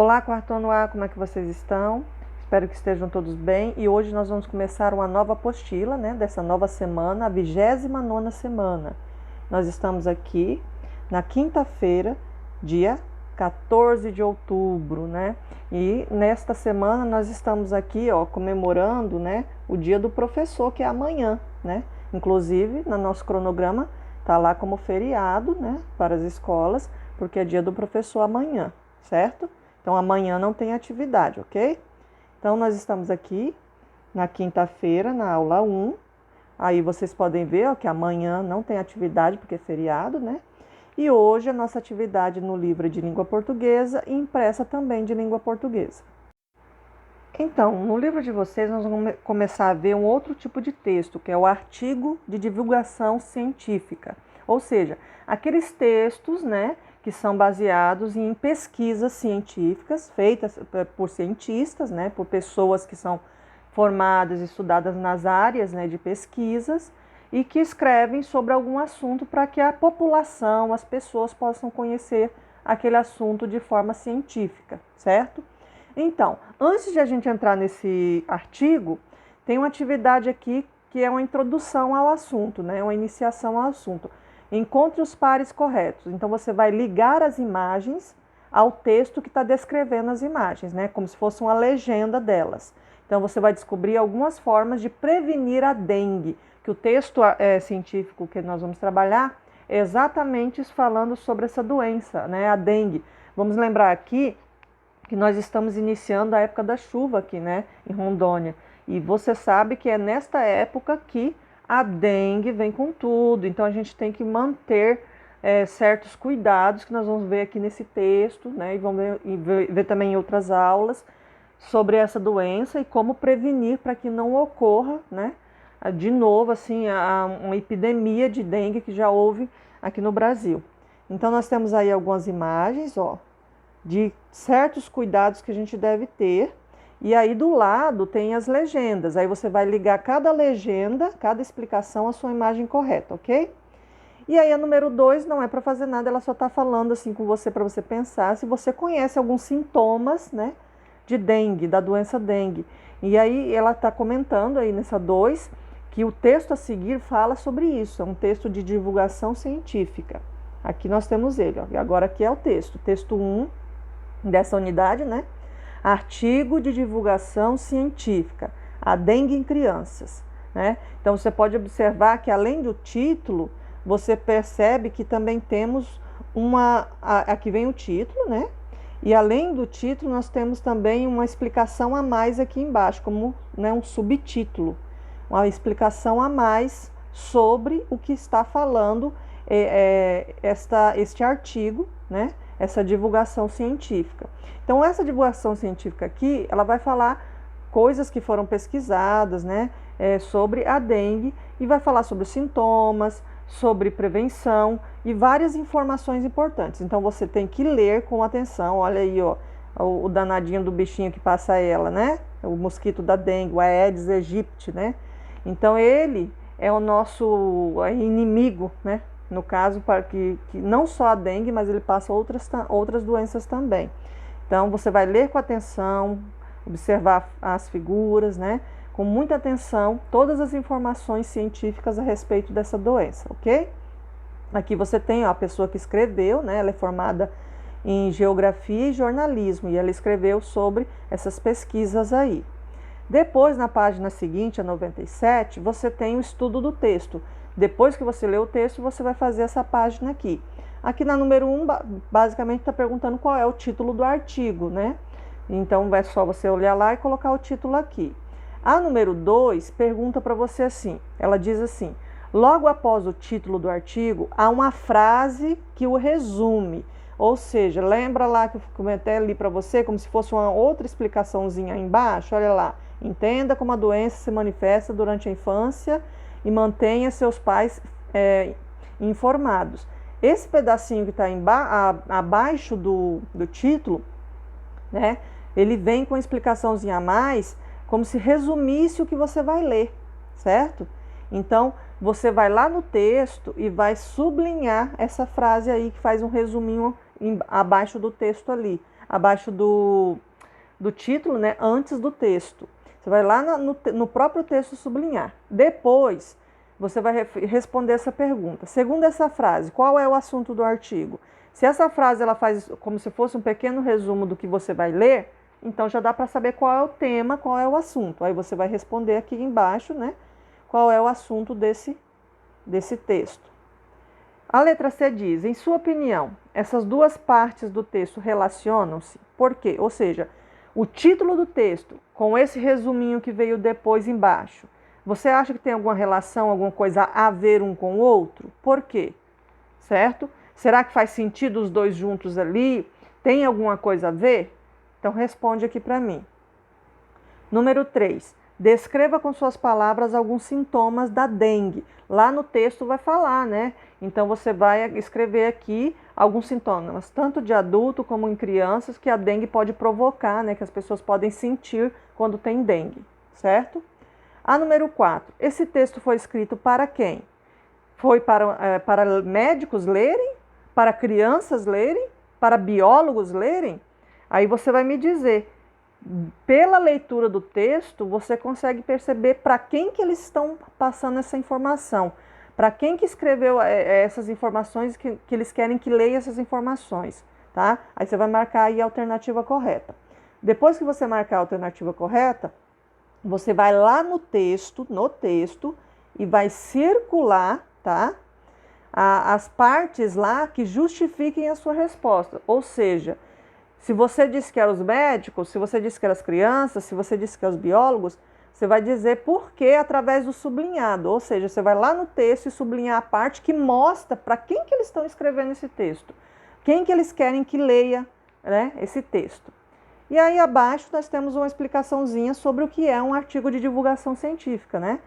Olá, quarto ano A, como é que vocês estão? Espero que estejam todos bem. E hoje nós vamos começar uma nova apostila, dessa nova semana, a 29ª semana. Nós estamos aqui na quinta-feira, dia 14 de outubro, E nesta semana nós estamos aqui, comemorando, o dia do professor, que é amanhã, Inclusive, no nosso cronograma, está lá como feriado, para as escolas, porque é dia do professor amanhã, certo? Então, amanhã não tem atividade, ok? Então, nós estamos aqui na quinta-feira, na aula 1. Aí vocês podem ver que amanhã não tem atividade, porque é feriado, E hoje a nossa atividade no livro é de língua portuguesa e impressa também de língua portuguesa. Então, no livro de vocês, nós vamos começar a ver um outro tipo de texto, que é o artigo de divulgação científica. Ou seja, aqueles textos, que são baseados em pesquisas científicas feitas por cientistas, por pessoas que são formadas e estudadas nas áreas, de pesquisas e que escrevem sobre algum assunto para que a população, as pessoas possam conhecer aquele assunto de forma científica, certo? Então, antes de a gente entrar nesse artigo, tem uma atividade aqui que é uma introdução ao assunto, uma iniciação ao assunto. Encontre os pares corretos. Então, você vai ligar as imagens ao texto que está descrevendo as imagens, como se fosse uma legenda delas. Então, você vai descobrir algumas formas de prevenir a dengue, que o texto científico que nós vamos trabalhar é exatamente falando sobre essa doença, a dengue. Vamos lembrar aqui que nós estamos iniciando a época da chuva aqui, em Rondônia. E você sabe que é nesta época que a dengue vem com tudo, então a gente tem que manter certos cuidados que nós vamos ver aqui nesse texto, e vamos ver também em outras aulas sobre essa doença e como prevenir para que não ocorra, de novo, assim, uma epidemia de dengue que já houve aqui no Brasil. Então nós temos aí algumas imagens, de certos cuidados que a gente deve ter. E aí do lado tem as legendas. Aí você vai ligar cada legenda, cada explicação à sua imagem correta, ok? E aí a número 2 não é para fazer nada, ela só está falando assim com você para você pensar se você conhece alguns sintomas, de dengue, da doença dengue. E aí ela está comentando aí nessa 2 que o texto a seguir fala sobre isso. É um texto de divulgação científica. Aqui nós temos ele, E agora aqui é o texto 1 dessa unidade, Artigo de divulgação científica, a dengue em crianças, Então você pode observar que além do título, você percebe que também temos aqui vem o título, E além do título, nós temos também uma explicação a mais aqui embaixo, como um subtítulo, uma explicação a mais sobre o que está falando este artigo, essa divulgação científica. Então, essa divulgação científica aqui, ela vai falar coisas que foram pesquisadas, sobre a dengue e vai falar sobre os sintomas, sobre prevenção e várias informações importantes. Então, você tem que ler com atenção. Olha aí, o danadinho do bichinho que passa ela, O mosquito da dengue, o Aedes aegypti, Então, ele é o nosso inimigo, No caso, para que não só a dengue, mas ele passa outras doenças também. Então, você vai ler com atenção, observar as figuras, com muita atenção, todas as informações científicas a respeito dessa doença, ok? Aqui você tem a pessoa que escreveu, ela é formada em geografia e jornalismo, e ela escreveu sobre essas pesquisas aí. Depois, na página seguinte, a 97, você tem o estudo do texto. Depois que você lê o texto, você vai fazer essa página aqui. Aqui na número 1, basicamente está perguntando qual é o título do artigo, Então, é só você olhar lá e colocar o título aqui. A número 2 pergunta para você assim, ela diz assim, logo após o título do artigo, há uma frase que o resume. Ou seja, lembra lá que eu comentei ali para você, como se fosse uma outra explicaçãozinha aí embaixo? Olha lá, entenda como a doença se manifesta durante a infância e mantenha seus pais informados. Esse pedacinho que está abaixo do título, ele vem com uma explicaçãozinha a mais, como se resumisse o que você vai ler, certo? Então, você vai lá no texto e vai sublinhar essa frase aí que faz um resuminho abaixo do texto ali, abaixo do título, né, antes do texto. Você vai lá no próprio texto sublinhar. Depois, você vai responder essa pergunta. Segundo essa frase, qual é o assunto do artigo? Se essa frase ela faz como se fosse um pequeno resumo do que você vai ler, então já dá para saber qual é o tema, qual é o assunto. Aí você vai responder aqui embaixo, né, qual é o assunto desse texto. A letra C diz, em sua opinião, essas duas partes do texto relacionam-se? Por quê? Ou seja, o título do texto com esse resuminho que veio depois embaixo, você acha que tem alguma relação, alguma coisa a ver um com o outro? Por quê? Certo? Será que faz sentido os dois juntos ali? Tem alguma coisa a ver? Então responde aqui para mim. Número 3. Descreva com suas palavras alguns sintomas da dengue. Lá no texto vai falar, né? Então você vai escrever aqui alguns sintomas, tanto de adulto como em crianças, que a dengue pode provocar, né? Que as pessoas podem sentir quando tem dengue, certo? A número 4. Esse texto foi escrito para quem? Foi para médicos lerem? Para crianças lerem? Para biólogos lerem? Aí você vai me dizer, pela leitura do texto, você consegue perceber para quem que eles estão passando essa informação, para quem que escreveu essas informações, que eles querem que leia essas informações, tá? Aí você vai marcar aí a alternativa correta. Depois que você marcar a alternativa correta, você vai lá no texto, e vai circular, tá? As partes lá que justifiquem a sua resposta, ou seja, se você disse que eram os médicos, se você disse que eram as crianças, se você disse que eram os biólogos, você vai dizer por quê através do sublinhado. Ou seja, você vai lá no texto e sublinhar a parte que mostra para quem que eles estão escrevendo esse texto. Quem que eles querem que leia, né, esse texto. E aí abaixo nós temos uma explicaçãozinha sobre o que é um artigo de divulgação científica, né?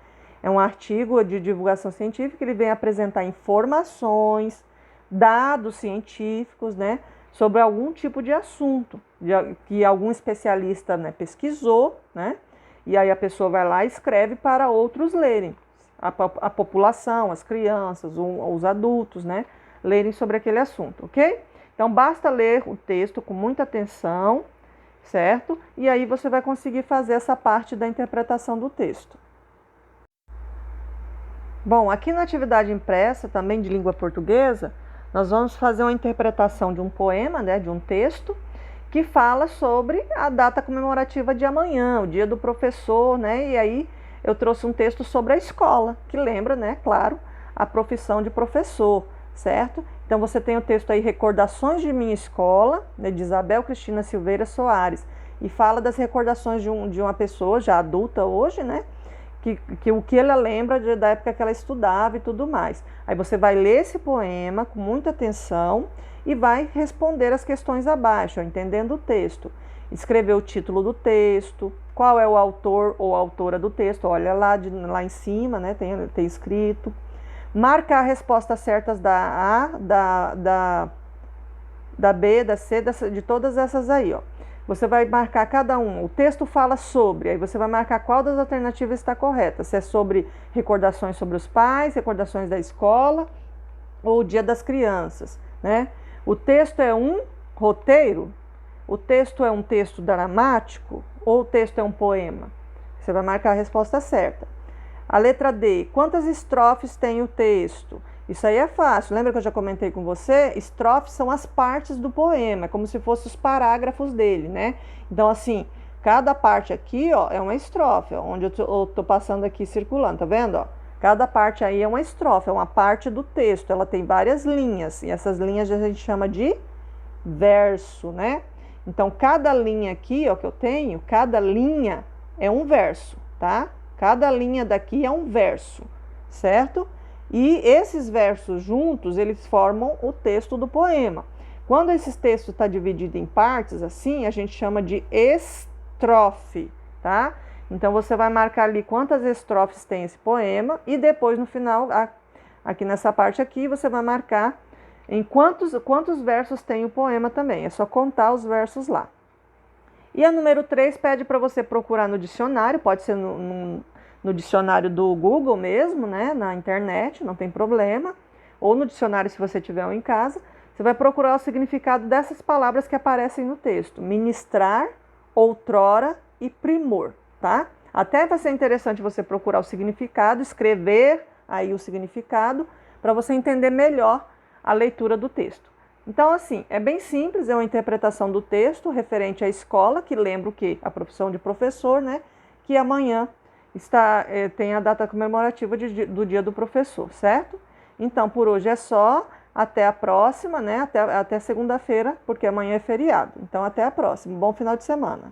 É um artigo de divulgação científica, ele vem apresentar informações, dados científicos, né, sobre algum tipo de assunto, que algum especialista, né, pesquisou, né, e aí a pessoa vai lá e escreve para outros lerem, a população, as crianças, os adultos, né, lerem sobre aquele assunto, ok? Então basta ler o texto com muita atenção, certo? E aí você vai conseguir fazer essa parte da interpretação do texto. Bom, aqui na atividade impressa, também de língua portuguesa, nós vamos fazer uma interpretação de um poema, né, de um texto, que fala sobre a data comemorativa de amanhã, o dia do professor, né, e aí eu trouxe um texto sobre a escola, que lembra, né, claro, a profissão de professor, certo? Então você tem o texto aí, Recordações de Minha Escola, né, de Isabel Cristina Silveira Soares, e fala das recordações de uma pessoa já adulta hoje, né, que o que ela lembra da época que ela estudava e tudo mais. Aí você vai ler esse poema com muita atenção e vai responder as questões abaixo, entendendo o texto. Escrever o título do texto, qual é o autor ou autora do texto, olha lá em cima, né, tem escrito. Marcar respostas certas da A, da B, da C, de todas essas aí, ó. Você vai marcar cada um. O texto fala sobre, aí você vai marcar qual das alternativas está correta. Se é sobre recordações sobre os pais, recordações da escola ou o dia das crianças, né? O texto é um roteiro? O texto é um texto dramático ou o texto é um poema? Você vai marcar a resposta certa. A letra D, quantas estrofes tem o texto? Isso aí é fácil, lembra que eu já comentei com você? Estrofes são as partes do poema, é como se fossem os parágrafos dele, né? Então, assim, cada parte aqui, ó, é uma estrofe, ó, onde eu tô passando aqui circulando, tá vendo? Ó? Cada parte aí é uma estrofe, é uma parte do texto, ela tem várias linhas, e essas linhas a gente chama de verso, né? Então, cada linha aqui, ó, que eu tenho, cada linha é um verso, tá? Cada linha daqui é um verso, certo? E esses versos juntos, eles formam o texto do poema. Quando esse texto está dividido em partes, assim, a gente chama de estrofe, tá? Então, você vai marcar ali quantas estrofes tem esse poema e depois, no final, aqui nessa parte aqui, você vai marcar em quantos versos tem o poema também. É só contar os versos lá. E a número 3 pede para você procurar no dicionário, pode ser no dicionário do Google mesmo, né, na internet, não tem problema, ou no dicionário se você tiver um em casa, Você vai procurar o significado dessas palavras que aparecem no texto. Ministrar, outrora e primor, tá? Até vai ser interessante você procurar o significado, escrever aí o significado, para você entender melhor a leitura do texto. Então, assim, é bem simples, é uma interpretação do texto referente à escola, que lembra o quê? A profissão de professor, né? Que amanhã tem a data comemorativa do Dia do Professor, certo? Então, por hoje é só. Até a próxima, né? Até segunda-feira, porque amanhã é feriado. Então, até a próxima. Bom final de semana.